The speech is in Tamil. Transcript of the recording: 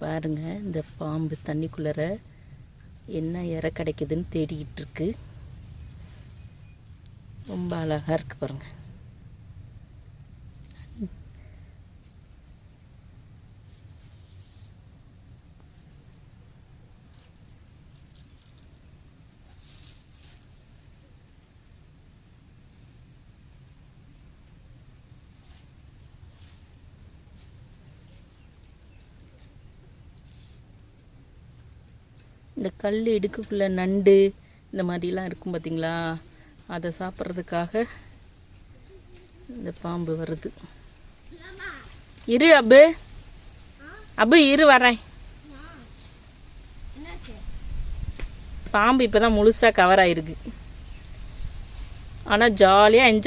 பாருங்க, இந்த பாம்பு தண்ணிக்குள்ளற என்ன இறை கிடைக்குதுன்னு தேடிக்கிட்டு இருக்கு. ரொம்ப அழகாக இருக்குது பாருங்க. இந்த கல் இடுக்குக்குள்ளே நண்டு இந்த மாதிரிலாம் இருக்கும் பார்த்திங்களா, அதை சாப்பிட்றதுக்காக இந்த பாம்பு வருது. இரு அபு, அபு இரு வரேன். பாம்பு இப்போ தான் முழுசாக கவர் ஆகிருக்கு. ஆனால் ஜாலியாக என்ஜாய்